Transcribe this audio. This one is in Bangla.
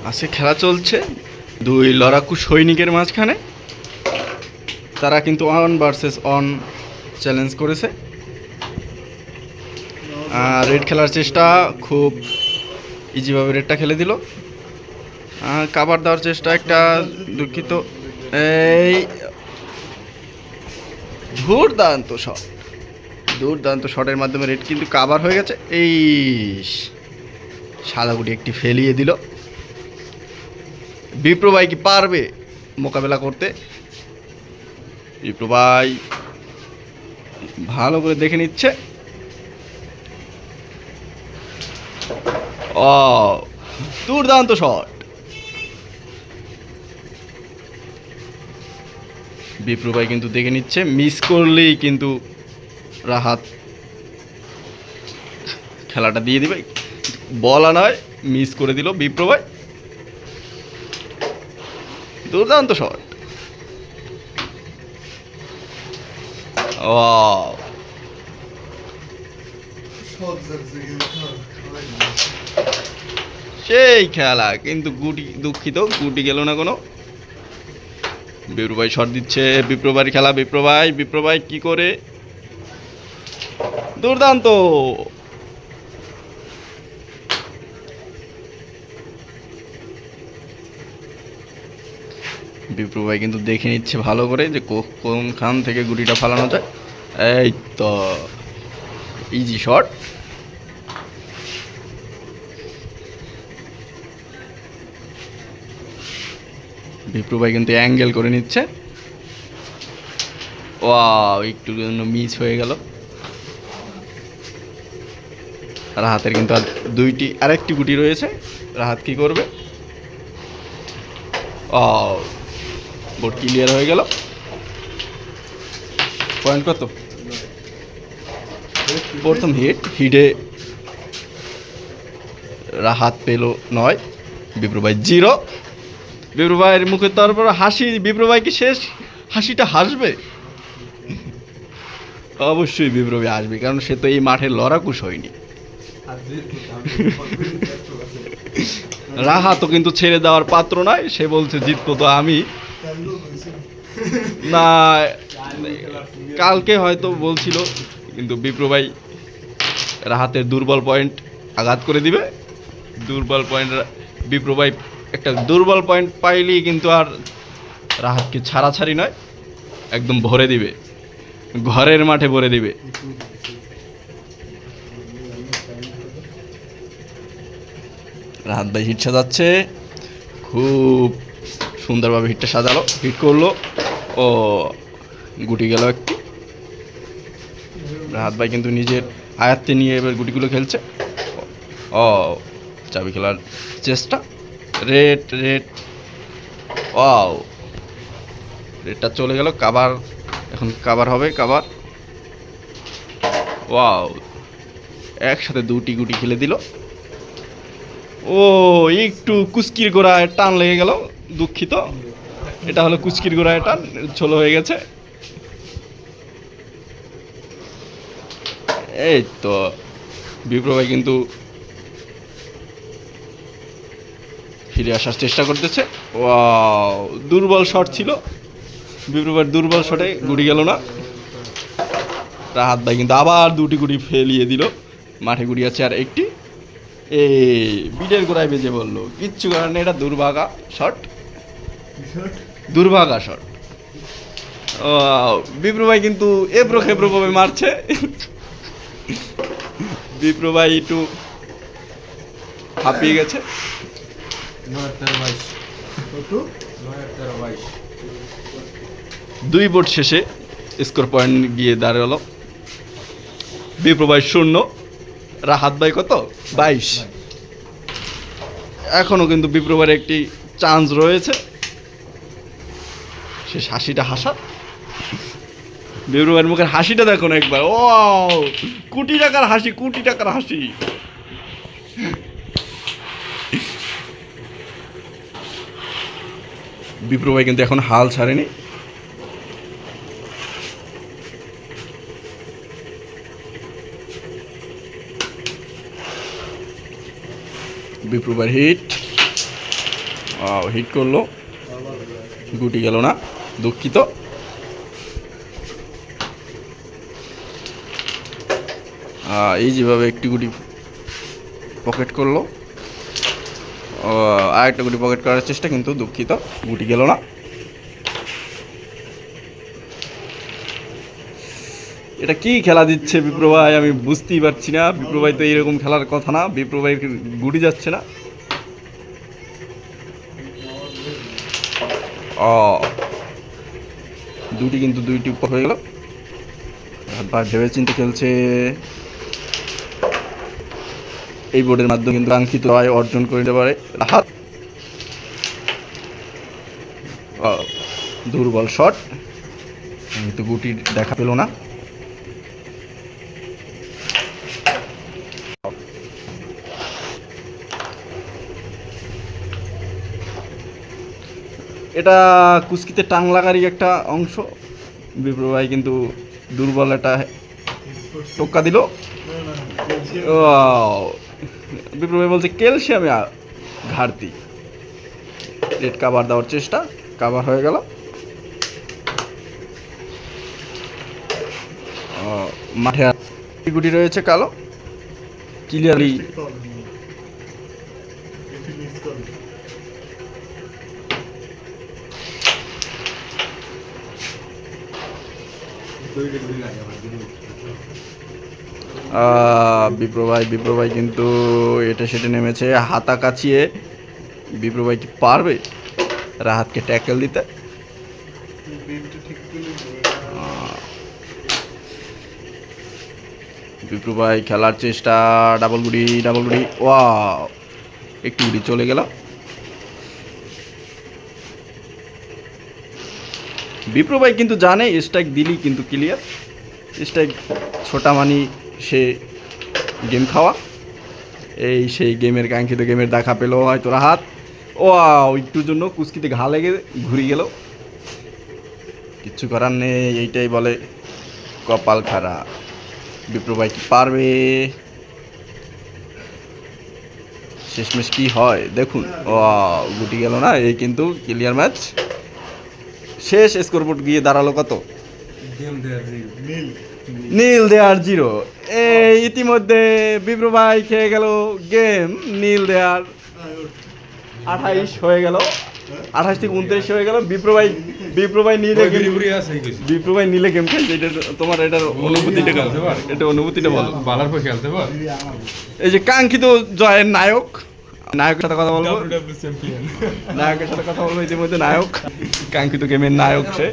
আজকে খেলা চলছে দুই লড়াকু সৈনিকের মাঝখানে। তারা কিন্তু অন ভার্সেস অন চ্যালেঞ্জ করেছে। রেড খেলার চেষ্টা, খুব ইজিভাবে রেডটা খেলে দিল। কাভার দেওয়ার চেষ্টা, একটা দুঃখিত। এই দুর্দান্ত শটের মাধ্যমে রেড কিন্তু কাভার হয়ে গেছে। এই সাদা গুটি একটি ফেলিয়ে দিল। বিপ্র ভাই কি পারবে মোকাবেলা করতে? বিপ্র ভাই ভালো করে দেখে নিচ্ছে। ও দুর্দান্ত শট। বিপ্র ভাই কিন্তু দেখে নিচ্ছে, মিস করলেই কিন্তু রাহাত খেলাটা দিয়ে দিবে। বলা নয়, মিস করে দিল বিপ্র ভাই। দুর্দান্ত শট। সেই খেলা, কিন্তু গুটি দুঃখিত, গুটি গেল না কোনো। বিপ্র ভাই শট দিচ্ছে, বিপ্রভাইয়ের খেলা। বিপ্র ভাই কি করে? দুর্দান্ত। বিপ্র ভাই কিন্তু দেখে নিচ্ছে ভালো করে যে কোনখান থেকে গুটিটা ফালানো যায়। এই তো ইজি শট। বিপ্র ভাই কিন্তু অ্যাঙ্গেল করে নিচ্ছে। ওয়াও, একটু জন্য মিস হয়ে গেল। রাহাতের কিন্তু আর আরেকটি গুটি রয়েছে। রাহাত কি করবে? বোর্ড ক্লিয়ার হয়ে গেল। পয়েন্ট কত? প্রথম হিটে রাহাত পেল 9, বিপ্র ভাই 0। বিপ্র ভাইয়ের মুখে তারপর হাসি। বিপ্র ভাই কি শেষ হাসিটা হাসবে? অবশ্যই বিপ্র ভাই আসবে, কারণ সে তো এই মাঠে লড়াকু হয়নি। রাহাতও কিন্তু ছেড়ে দেওয়ার পাত্র নয়। সে বলছে জিতবো তো আমি না। কালকে হয়তো বলছিল, কিন্তু বিপ্র ভাই রাহাতের দুর্বল পয়েন্ট আঘাত করে দিবে। দুর্বল পয়েন্ট বিপ্র ভাই একটা দুর্বল পয়েন্ট পাইলেই কিন্তু আর রাহাতকে ছাড়াছাড়ি নয়, একদম ভরে দিবে, ঘরের মাঠে ভরে দিবে। রাহাত ভাই হিট সাজাচ্ছে, খুব সুন্দরভাবে হিটটা সাজালো, হিট করলো। ও গুটি গেল একটি। রাহাত ভাই কিন্তু নিজের আয়ত্তে নিয়ে এবার গুটিগুলো খেলছে। ও চাবি খেলার চেষ্টা। রেড ওয়াও, রেডটা চলে গেল। কাভার, এখন কাভার হবে। কাভার, ওয়াও, একসাথে দুটি গুটি খেলে দিল। ও একটু কুচকির গোড়ায় টান লেগে গেল, দুঃখিত। এটা হলো কুচকির গোড়ায় টান, ছোলো হয়ে গেছে। এই তো বিপ্র ভাই কিন্তু ফিরে আসার চেষ্টা করতেছে। ওয়াও, দুর্বল শট ছিল বিপ্র ভাইয়ের, দুর্বল শটে গুটি গেল না। রাহাত ভাই কিন্তু আবার দুটি গুটি ফেলিয়ে দিল। মাঠে গুটি আছে আর একটি। এই বিটের গোড়ায় বেজে বললো, কিচ্ছু কারণে এটা দুর্ভাগা শট। বিপ্র ভাই কিন্তু এবড়ো খেবড়ো ভাবে মারছে। বিপ্র ভাই একটু হাঁপিয়ে গেছে। 2 বোর্ড শেষে স্কোর পয়েন্ট গিয়ে দাঁড়ালো বিপ্র ভাই 0, রাহাত ভাই কত? 22। এখনো কিন্তু বিপ্র ভাইয়ের একটি চান্স রয়েছে। সে হাসিটা হাসা, বিপ্র ভাইয়ের মুখের হাসিটা দেখো না একবার। ও কোটি টাকার হাসি। বিপ্র ভাই কিন্তু এখন হাল ছাড়েনি। বিপ্র ভাইয়ের হিট, হিট করলো, গুটি গেল না, দুঃখিত। এই যেভাবে একটি গুটি পকেট করলো, আরেকটা গুটি পকেট করার চেষ্টা, কিন্তু দুঃখিত, গুটি গেল না। এটা কি খেলা দিচ্ছে বিপ্র ভাই, আমি বুঝতেই পারছি না। বিপ্র ভাই তো এইরকম খেলার কথা না, বিপ্র ভাই গুটি যাচ্ছে না। দুটি কিন্তু দুইটি উপর হয়ে গেল। ভেবে চিন্তে খেলছে। এই বোর্ডের মাধ্যমে কিন্তু কাঙ্ক্ষিত আয় অর্জন করে নিতে পারে রাহাত। দুর্বল শট, কিন্তু গুটি দেখা পেল না। এটা কুস্কিতে টাং লাগারই একটা অংশ। বিপ্র ভাই কিন্তু দুর্বল একটা টোক্কা দিল। বিপ্র ভাই বলছে ক্যালসিয়ামে ঘাটতি। রেড কাভার দেওয়ার চেষ্টা, কাভার হয়ে গেল। মাঠে গুটি রয়েছে কালো, ক্লিয়ারলি বিপ্র ভাই কিন্তু এটা সেটা নেমেছে, হাতা কাছিয়ে। বিপ্র ভাই কি পারবে রাহাতকে ট্যাকেল দিতে? বিপ্র ভাই খেলার চেষ্টা, ডাবল গুড়ি। ওয়াও, একটু গুড়ি চলে গেল। বিপ্র ভাই কিন্তু জানে স্ট্রাইক দিলি কিন্তু ক্লিয়ার। স্ট্রাইক ছোটা মানি সে গেম খাওয়া। এই সেই গেমের কাঙ্ক্ষিত গেমের দেখা পেল হয়তো রাহাত। একটুর জন্য কুস্কিতে ঘা লেগে ঘুরে গেল। কিচ্ছু করার নেই, এইটাই বলে কপাল খারাপ। বিপ্র ভাই কি পারবে? শেষমেশ কি হয় দেখুন। গুটি গেল না, এই কিন্তু ক্লিয়ার ম্যাচ। শেষ স্কোরবোর্ড গিয়ে দাঁড়ালো কত? নীল দেয়ার 0। এই ইতিমধ্যে বিপ্র ভাই খেয়ে গেল গেম। নীল দেয়ার 28 হয়ে গেল, 28 থেকে 29 হয়ে গেল। বিপ্র ভাই নিলে গেম খেলছে। এটা তোমার এটার অনুভূতিটা বলো। এই যে কাঙ্ক্ষিত জয়ের নায়কের সাথে কথা বলবো। ইতিমধ্যে নায়ক, কাঙ্ক্ষিত গেমের নায়ক সে।